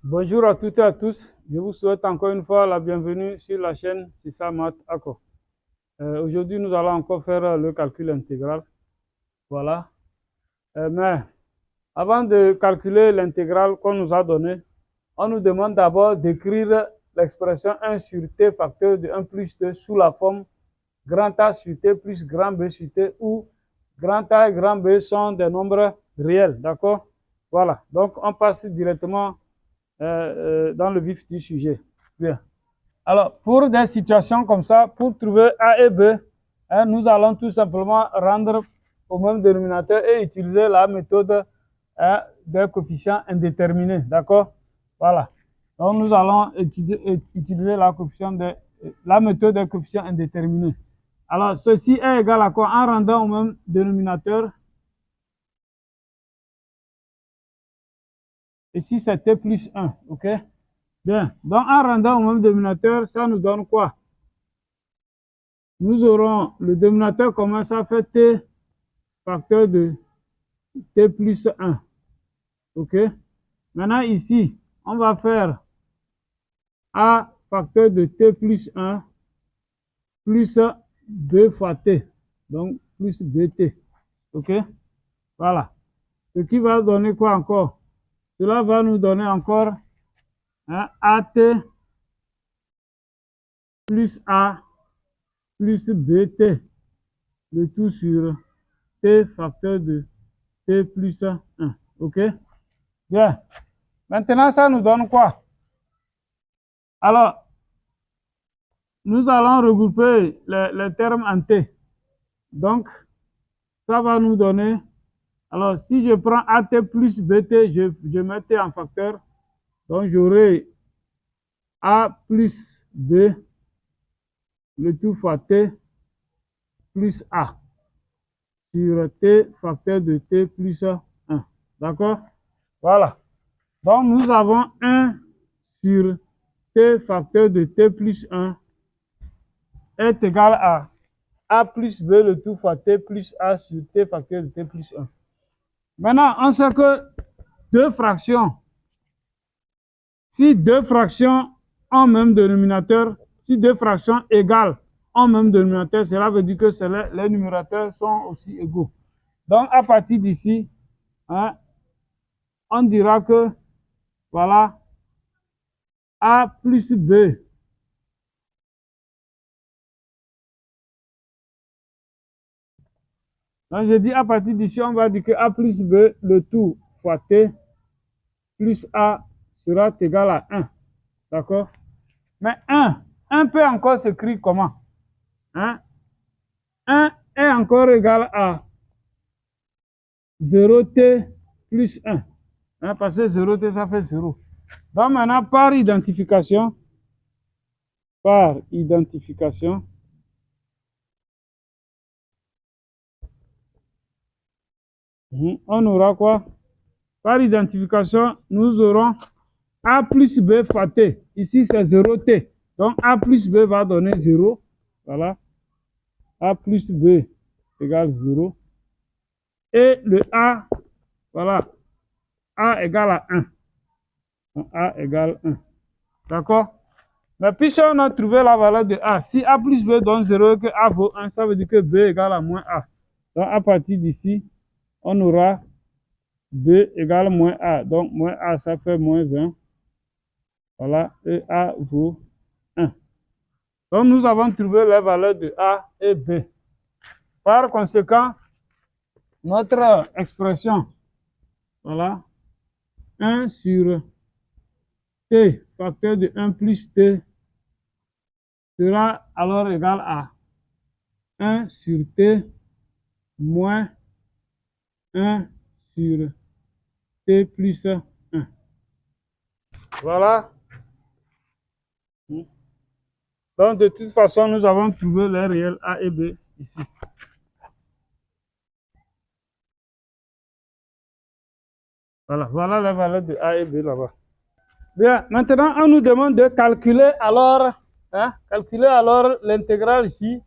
Bonjour à toutes et à tous. Je vous souhaite encore une fois la bienvenue sur la chaîne Sisa Math Ako. Aujourd'hui, nous allons encore faire le calcul intégral. Voilà. Mais avant de calculer l'intégrale qu'on nous a donnée, on nous demande d'abord d'écrire l'expression 1 sur t facteur de 1 plus t sous la forme grand A sur t plus grand B sur t où grand A et grand B sont des nombres réels. D'accord? Voilà. Donc, on passe directement dans le vif du sujet. Bien. Alors, pour des situations comme ça, pour trouver A et B, nous allons tout simplement rendre au même dénominateur et utiliser la méthode des coefficients indéterminés. D'accord? Voilà. Donc, nous allons utiliser la méthode des coefficients indéterminés. Alors, ceci est égal à quoi? En rendant au même dénominateur. Ici, c'est t plus 1. OK? Bien. Donc, en rendant au même dénominateur, ça nous donne quoi? Nous aurons le dénominateur commun, ça fait t facteur de t plus 1. OK? Maintenant, ici, on va faire a facteur de t plus 1 plus b fois t. Donc, plus bt. OK? Voilà. Ce qui va donner quoi encore? Cela va nous donner encore at plus a plus bt. Le tout sur t facteur de t plus 1. OK? Bien. Maintenant, ça nous donne quoi? Alors, nous allons regrouper les termes en t. Donc, ça va nous donner... Alors, si je prends at plus bt, je mets t en facteur. Donc, j'aurai a plus b, le tout fois t plus a sur t facteur de t plus 1. D'accord? Voilà. Donc, nous avons 1 sur t facteur de t plus 1 est égal à a plus b le tout fois t plus a sur t facteur de t plus 1. Maintenant, on sait que deux fractions, si deux fractions ont même dénominateur, si deux fractions égales ont même dénominateur, cela veut dire que les numérateurs sont aussi égaux. Donc, à partir d'ici, on dira que, voilà, a plus b donc, je dis à partir d'ici, on va dire que a plus b, le tout fois t, plus a sera égal à 1. D'accord? Mais 1 peut encore s'écrire comment? 1 est encore égal à 0t plus 1. Parce que 0t, ça fait 0. Donc, maintenant, par identification, on aura quoi? Par identification, nous aurons a plus b fois t. Ici, c'est 0t. Donc, a plus b va donner 0. Voilà. A plus b égale 0. Et le a, voilà, a égale à 1. Donc, a égale 1. D'accord? Mais puisqu'on a trouvé la valeur de a, si a plus b donne 0 et que a vaut 1, ça veut dire que b égale à moins a. Donc, à partir d'ici, on aura b égale moins a. Donc, moins a, ça fait moins 1. Voilà, et a vaut 1. Donc, nous avons trouvé les valeurs de a et b. Par conséquent, notre expression, voilà, 1 sur t facteur de 1 plus t sera alors égal à 1 sur t moins 1 sur t plus 1. Voilà. Donc, de toute façon, nous avons trouvé les réels a et b ici. Voilà, voilà la valeur de a et b là-bas. Bien, maintenant, on nous demande de calculer alors, l'intégrale j.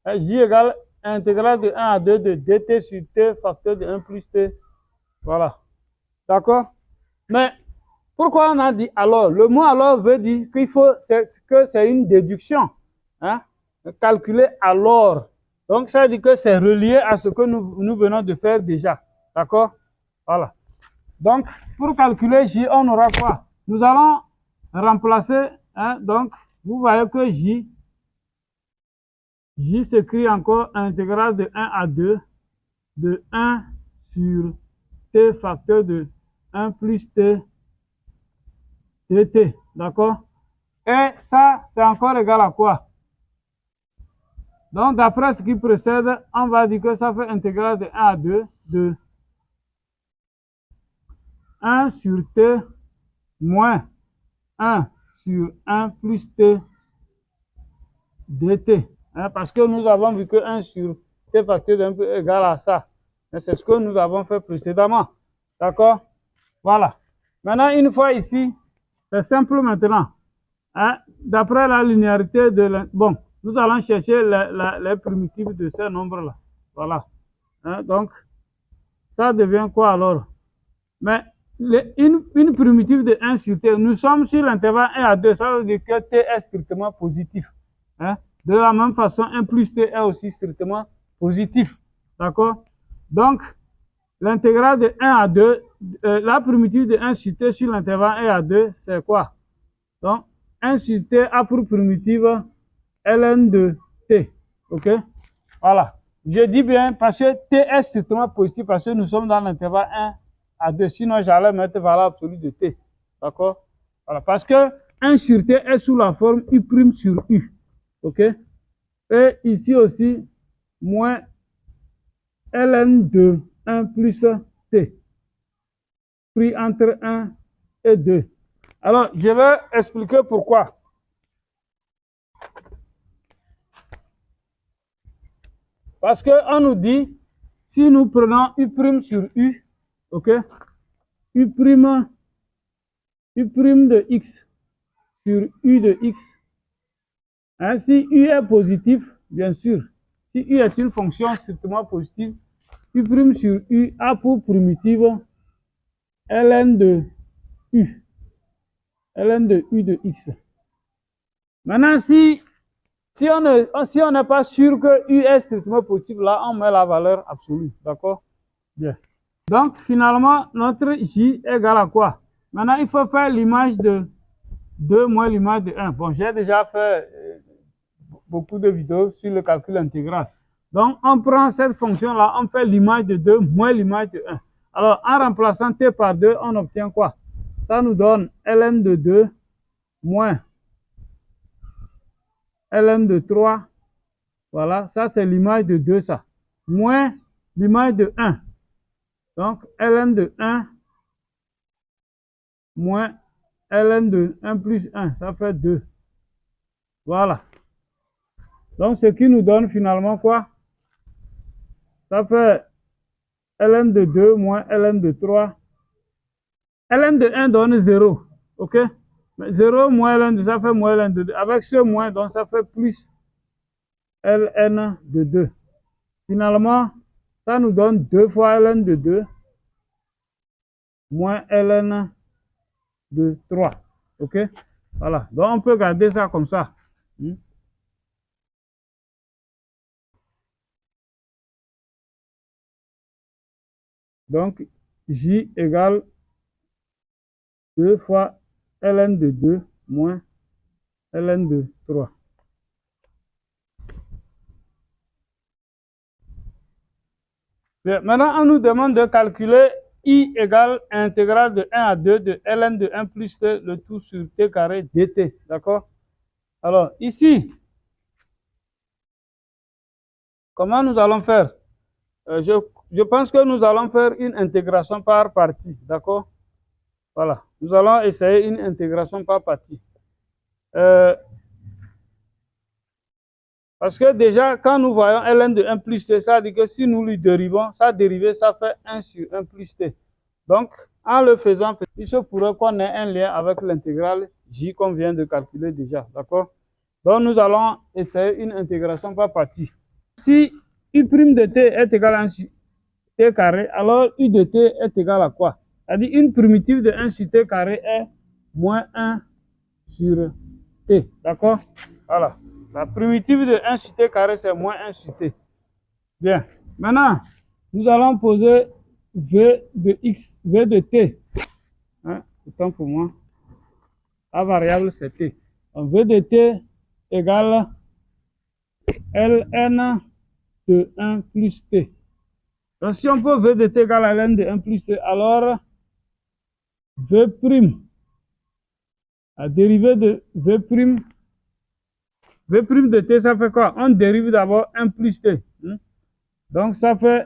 J égale intégrale de 1 à 2 de dt sur t facteur de 1 plus t. Voilà. D'accord? Mais Pourquoi on a dit alors? Le mot alors veut dire qu'il faut, que c'est une déduction. Hein? Calculer alors. Donc, ça dit que c'est relié à ce que nous venons de faire déjà. D'accord? Voilà. Donc, pour calculer J, on aura quoi? Nous allons remplacer, hein, donc, vous voyez que J s'écrit encore intégrale de 1 à 2 de 1 sur T facteur de 1 plus T dt. D'accord? Et ça, c'est encore égal à quoi? Donc, d'après ce qui précède, on va dire que ça fait intégrale de 1 à 2 de 1 sur T moins 1 sur 1 plus T dt. Hein, parce que nous avons vu que 1 sur T facteur de 1 est égal à ça. C'est ce que nous avons fait précédemment. D'accord? Voilà. Maintenant, une fois ici, c'est simple maintenant. Hein, d'après la linéarité de... Bon, nous allons chercher les primitives de ces nombres-là. Voilà. Hein, donc, ça devient quoi alors? Mais une primitive de 1 sur T, nous sommes sur l'intervalle 1 à 2, ça veut dire que T est strictement positif. Hein? De la même façon, 1 plus T est aussi strictement positif. D'accord? Donc, l'intégrale de 1 à 2, la primitive de 1 sur T sur l'intervalle 1 à 2, c'est quoi? Donc, 1 sur T a pour primitive ln de T. OK? Voilà. Je dis bien parce que T est strictement positif parce que nous sommes dans l'intervalle 1 à 2. Sinon, j'allais mettre valeur absolue de T. D'accord? Voilà. Parce que 1 sur T est sous la forme U' sur U. OK? Et ici aussi, moins ln de 1 plus T. Pris entre 1 et 2. Alors, je vais expliquer pourquoi. Parce qu'on nous dit, si nous prenons U' sur U, ok, U' de X sur U de X, hein, si U est positif, bien sûr, si U est une fonction strictement positive, U' sur U a pour primitive ln de U de X. Maintenant, si on n'est pas sûr que U est strictement positif, là, on met la valeur absolue. D'accord? Bien. Donc, finalement, notre J égale à quoi? Maintenant, il faut faire l'image de 2 moins l'image de 1. Bon, j'ai déjà fait beaucoup de vidéos sur le calcul intégral. Donc, on prend cette fonction-là, on fait l'image de 2 moins l'image de 1. Alors, en remplaçant T par 2, on obtient quoi? Ça nous donne ln de 2 moins ln de 3. Voilà, ça c'est l'image de 2, ça. Moins l'image de 1. Donc, ln de 1 moins ln de 1 plus 1, ça fait 2. Voilà. Donc, ce qui nous donne finalement quoi? Ça fait ln de 2 moins ln de 3. Ln de 1 donne 0. OK? Mais 0 moins ln de, ça fait moins ln de 2. Avec ce moins, donc ça fait plus ln de 2. Finalement, ça nous donne 2 fois ln de 2 moins ln de 3. OK? Voilà. Donc, on peut garder ça comme ça. Donc, J égale 2 fois ln de 2 moins ln de 3. Bien, maintenant, on nous demande de calculer I égale intégrale de 1 à 2 de ln de 1 plus t, le tout sur t carré dt. D'accord? Alors, ici, comment nous allons faire? Je pense que nous allons faire une intégration par partie. D'accord? Voilà. Nous allons essayer une intégration par partie. Parce que déjà, quand nous voyons ln de 1 plus t, ça veut dire que si nous lui dérivons, sa dérivée, ça fait 1 sur 1 plus t. Donc, en le faisant, il se pourrait qu'on ait un lien avec l'intégrale j qu'on vient de calculer déjà. D'accord? Donc, nous allons essayer une intégration par partie. Si u' de t est égal à 1 sur t carré, alors u de t est égal à quoi? C'est-à-dire une primitive de 1 sur t carré est moins 1 sur t. D'accord? Voilà. La primitive de 1 sur t carré, c'est moins 1 sur t. Bien. Maintenant, nous allons poser v de x, v de t. Hein? Autant pour moi. La variable, c'est t. Donc, v de t égale ln de 1 plus t. Donc, si on peut v de t égale à ln de 1 plus t, alors v prime, la dérivée de v prime de t, ça fait quoi? On dérive d'abord 1 plus t. Donc, ça fait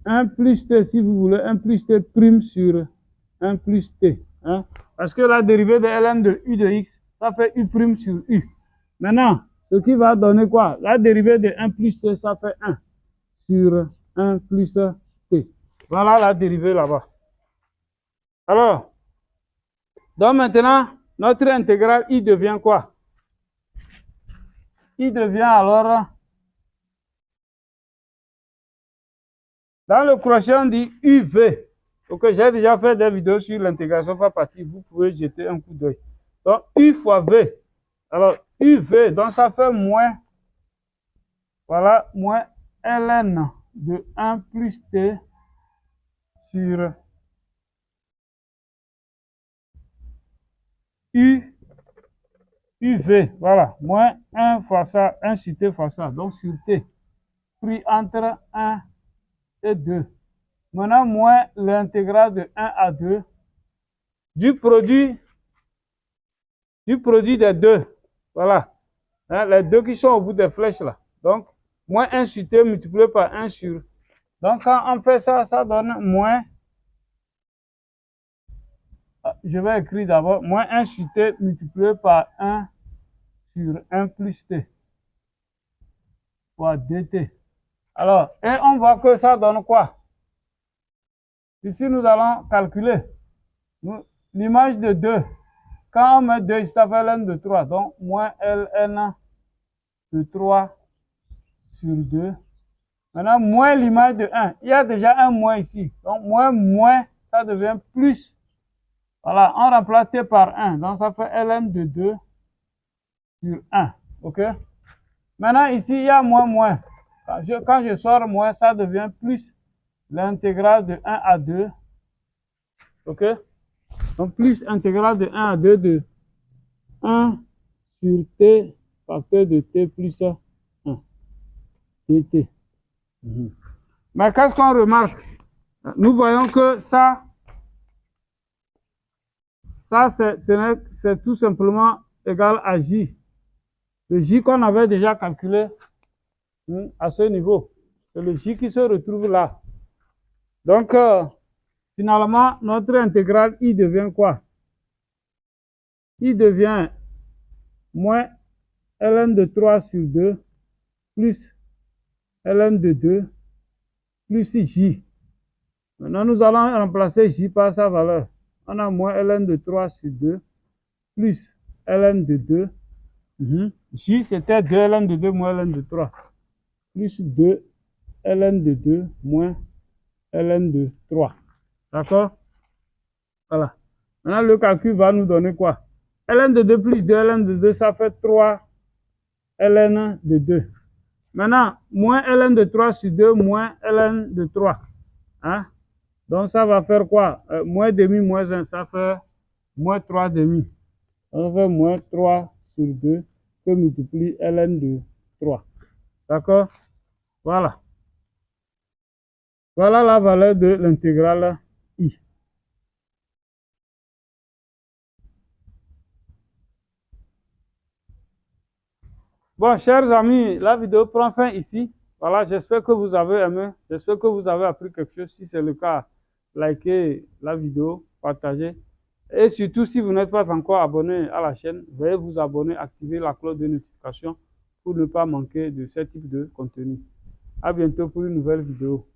1 plus t, si vous voulez, 1 plus t prime sur 1 plus t. Hein? Parce que la dérivée de ln de u de x, ça fait u prime sur u. Maintenant, ce qui va donner quoi? La dérivée de 1 plus t, ça fait 1 sur 1 plus t. Voilà la dérivée là-bas. Alors, donc maintenant, notre intégrale i devient quoi? I devient alors, dans le crochet, on dit uv. Donc, j'ai déjà fait des vidéos sur l'intégration par partie. Vous pouvez jeter un coup d'œil. Donc, u fois v. Alors, uv, donc ça fait moins, voilà, moins ln de 1 plus t sur uv, voilà, moins 1 fois ça, 1 sur t fois ça, donc sur t, pris entre 1 et 2. Maintenant, moins l'intégrale de 1 à 2 du produit des deux, voilà, hein, les deux qui sont au bout des flèches là. Donc, moins 1 sur t multiplié par 1 sur. Donc, quand on fait ça, ça donne moins. Je vais écrire d'abord moins 1 sur t multiplié par 1 sur 1 plus t fois dt. Alors, et on voit que ça donne quoi? Ici, nous allons calculer l'image de 2. Quand on met 2, ça fait ln de 3. Donc, moins ln de 3 sur 2. Maintenant, moins l'image de 1. Il y a déjà un moins ici. Donc, moins, ça devient plus. Voilà, on remplace t par 1. Donc, ça fait ln de 2 sur 1. OK? Maintenant, ici, il y a moins. Quand je sors moins, ça devient plus l'intégrale de 1 à 2. OK? Donc, plus intégrale de 1 à 2 de 1 sur t facteur de t plus 1 dt. Mais qu'est-ce qu'on remarque? Nous voyons que ça c'est tout simplement égal à j. Le j qu'on avait déjà calculé à ce niveau. C'est le j qui se retrouve là. Donc, finalement, notre intégrale i devient quoi? I devient moins ln de 3 sur 2 plus ln de 2 plus j. Maintenant, nous allons remplacer j par sa valeur. On a moins ln de 3 sur 2 plus ln de 2. J, c'était 2 ln de 2 moins ln de 3. Plus 2 ln de 2 moins ln de 3. D'accord? Voilà. Maintenant, le calcul va nous donner quoi? Ln de 2 plus 2 ln de 2, ça fait 3 ln de 2. Maintenant, moins ln de 3 sur 2 moins ln de 3. Hein? Donc, ça va faire quoi? Moins demi moins 1, ça fait moins 3 demi. On fait moins 3 sur 2 que multiplie ln de 3. D'accord? Voilà. Voilà la valeur de l'intégrale i. Bon, chers amis, la vidéo prend fin ici. Voilà, j'espère que vous avez aimé. J'espère que vous avez appris quelque chose. Si c'est le cas, likez la vidéo, partagez. Et surtout, si vous n'êtes pas encore abonné à la chaîne, veuillez vous abonner, activer la cloche de notification pour ne pas manquer de ce type de contenu. À bientôt pour une nouvelle vidéo.